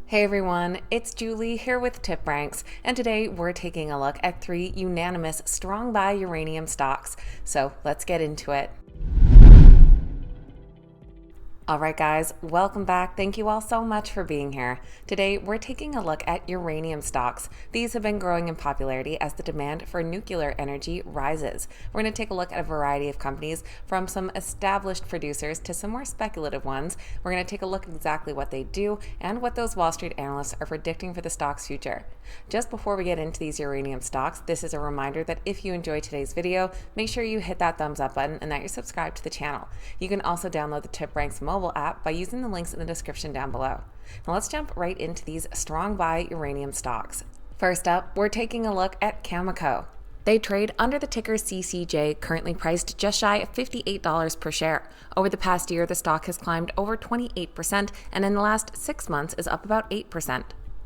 Hey everyone, it's Julie here with TipRanks, and today we're taking a look at 3 unanimous strong buy uranium stocks. So let's get into it. Alright guys, welcome back. Thank you all so much for being here. Today we're taking a look at uranium stocks. These have been growing in popularity as the demand for nuclear energy rises. We're going to take a look at a variety of companies, from some established producers to some more speculative ones. We're going to take a look at exactly what they do and what those Wall Street analysts are predicting for the stock's future. Just before we get into these uranium stocks, this is a reminder that if you enjoyed today's video, make sure you hit that thumbs up button and that you're subscribed to the channel. You can also download the TipRanks mobile app by using the links in the description down below. Now let's jump right into these strong buy uranium stocks. First up, we're taking a look at Cameco. They trade under the ticker CCJ, currently priced just shy of $58 per share. Over the past year, the stock has climbed over 28%, and in the last 6 months is up about 8%.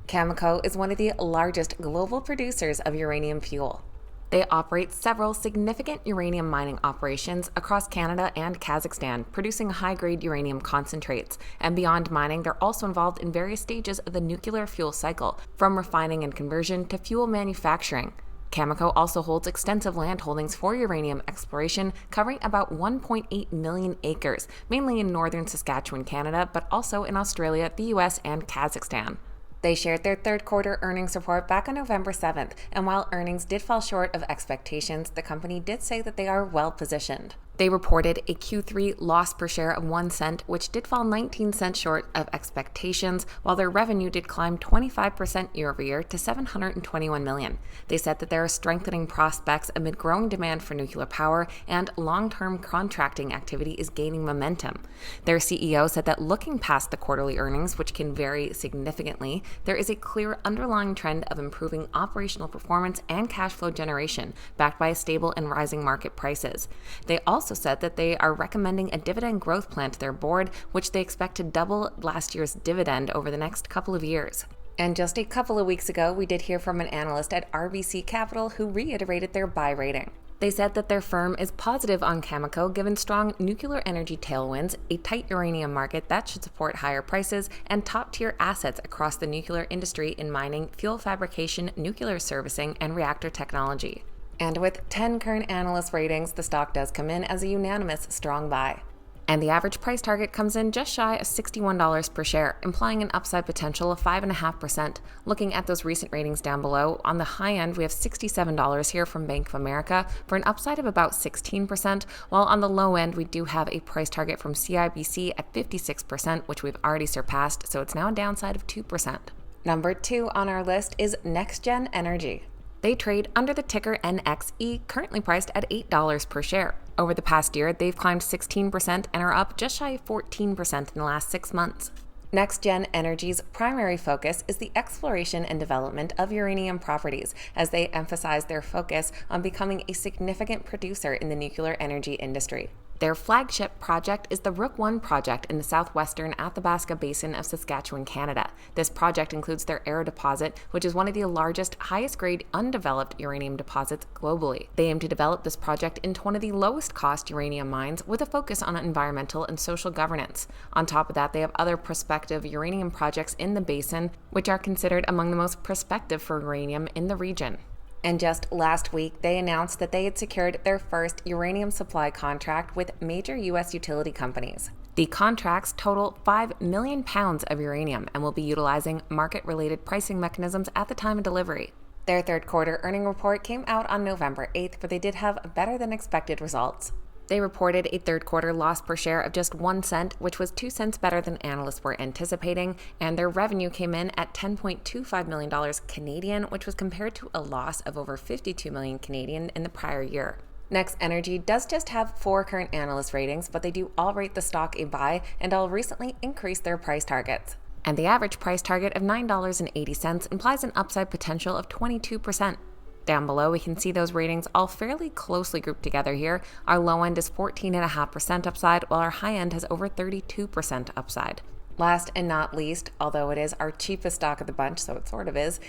Cameco is one of the largest global producers of uranium fuel. They operate several significant uranium mining operations across Canada and Kazakhstan, producing high-grade uranium concentrates. And beyond mining, they're also involved in various stages of the nuclear fuel cycle, from refining and conversion to fuel manufacturing. Cameco also holds extensive land holdings for uranium exploration, covering about 1.8 million acres, mainly in northern Saskatchewan, Canada, but also in Australia, the US, and Kazakhstan. They shared their third quarter earnings report back on November 7th, and while earnings did fall short of expectations, the company did say that they are well positioned. They reported a Q3 loss per share of 1 cent, which did fall 19 cents short of expectations, while their revenue did climb 25% year over year to $721 million. They said that there are strengthening prospects amid growing demand for nuclear power, and long-term contracting activity is gaining momentum. Their CEO said that looking past the quarterly earnings, which can vary significantly, there is a clear underlying trend of improving operational performance and cash flow generation, backed by stable and rising market prices. They also said that they are recommending a dividend growth plan to their board, which they expect to double last year's dividend over the next couple of years. And just a couple of weeks ago, we did hear from an analyst at RBC Capital who reiterated their buy rating. They said that their firm is positive on Cameco given strong nuclear energy tailwinds, a tight uranium market that should support higher prices, and top-tier assets across the nuclear industry in mining, fuel fabrication, nuclear servicing, and reactor technology. And with 10 current analyst ratings, the stock does come in as a unanimous strong buy. And the average price target comes in just shy of $61 per share, implying an upside potential of 5.5%. Looking at those recent ratings down below, on the high end we have $67 here from Bank of America for an upside of about 16%, while on the low end we do have a price target from CIBC at 56%, which we've already surpassed, so it's now a downside of 2%. Number 2 on our list is NexGen Energy. They trade under the ticker NXE, currently priced at $8 per share. Over the past year, they've climbed 16% and are up just shy of 14% in the last 6 months. NexGen Energy's primary focus is the exploration and development of uranium properties, as they emphasize their focus on becoming a significant producer in the nuclear energy industry. Their flagship project is the Rook I project in the southwestern Athabasca Basin of Saskatchewan, Canada. This project includes their Arrow deposit, which is one of the largest, highest-grade undeveloped uranium deposits globally. They aim to develop this project into one of the lowest-cost uranium mines with a focus on environmental and social governance. On top of that, they have other prospective uranium projects in the basin, which are considered among the most prospective for uranium in the region. And just last week, they announced that they had secured their first uranium supply contract with major U.S. utility companies. The contracts total 5 million pounds of uranium and will be utilizing market-related pricing mechanisms at the time of delivery. Their third quarter earning report came out on November 8th, but they did have better than expected results. They reported a third quarter loss per share of just 1 cent, which was 2 cents better than analysts were anticipating, and their revenue came in at $10.25 million Canadian, which was compared to a loss of over 52 million Canadian in the prior year. NexGen does just have 4 current analyst ratings, but they do all rate the stock a buy and all recently increased their price targets. And the average price target of $9.80 implies an upside potential of 22%. Down below, we can see those ratings all fairly closely grouped together here. Our low end is 14.5% upside, while our high end has over 32% upside. Last and not least, although it is our cheapest stock of the bunch, so it sort of is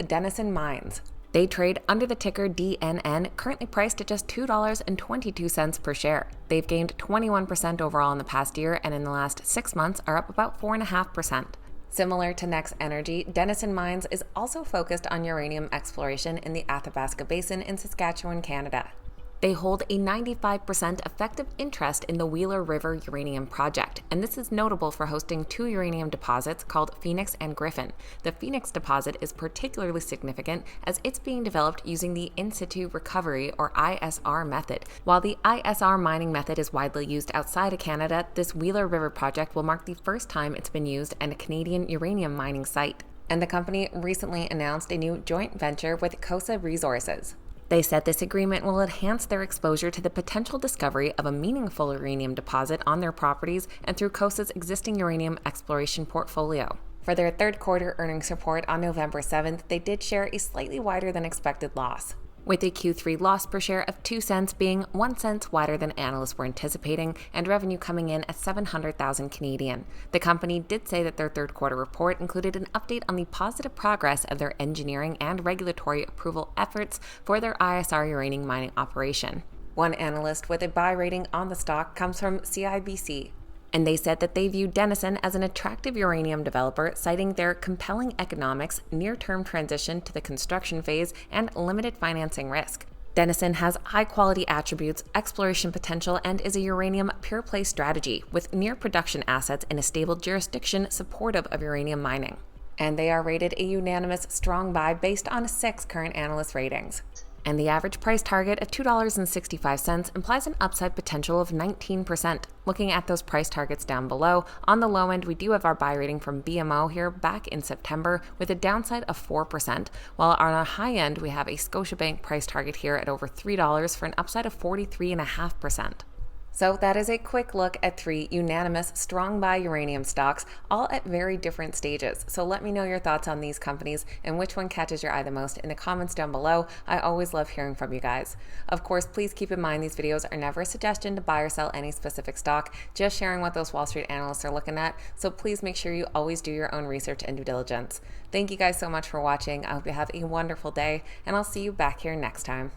Denison Mines. They trade under the ticker DNN, currently priced at just $2.22 per share. They've gained 21% overall in the past year, and in the last 6 months are up about 4.5%. Similar to NexGen Energy, Denison Mines is also focused on uranium exploration in the Athabasca Basin in Saskatchewan, Canada. They hold a 95% effective interest in the Wheeler River Uranium Project, and this is notable for hosting two uranium deposits called Phoenix and Griffin. The Phoenix deposit is particularly significant as it's being developed using the in situ recovery or ISR method. While the ISR mining method is widely used outside of Canada, this Wheeler River project will mark the first time it's been used at a Canadian uranium mining site. And the company recently announced a new joint venture with COSA Resources. They said this agreement will enhance their exposure to the potential discovery of a meaningful uranium deposit on their properties and through COSA's existing uranium exploration portfolio. For their third quarter earnings report on November 7th, they did share a slightly wider than expected loss, with a Q3 loss per share of 2 cents being 1 cent wider than analysts were anticipating, and revenue coming in at 700,000 Canadian. The company did say that their third quarter report included an update on the positive progress of their engineering and regulatory approval efforts for their ISR uranium mining operation. One analyst with a buy rating on the stock comes from CIBC, and they said that they view Denison as an attractive uranium developer, citing their compelling economics, near-term transition to the construction phase, and limited financing risk. Denison has high-quality attributes, exploration potential, and is a uranium pure-play strategy with near-production assets in a stable jurisdiction supportive of uranium mining. And they are rated a unanimous strong buy based on 6 current analyst ratings. And the average price target of $2.65 implies an upside potential of 19%. Looking at those price targets down below, on the low end, we do have our buy rating from BMO here back in September with a downside of 4%, while on our high end, we have a Scotiabank price target here at over $3 for an upside of 43.5%. So that is a quick look at 3 unanimous strong buy uranium stocks, all at very different stages. So let me know your thoughts on these companies and which one catches your eye the most in the comments down below. I always love hearing from you guys. Of course, please keep in mind these videos are never a suggestion to buy or sell any specific stock, just sharing what those Wall Street analysts are looking at. So please make sure you always do your own research and due diligence. Thank you guys so much for watching. I hope you have a wonderful day, and I'll see you back here next time.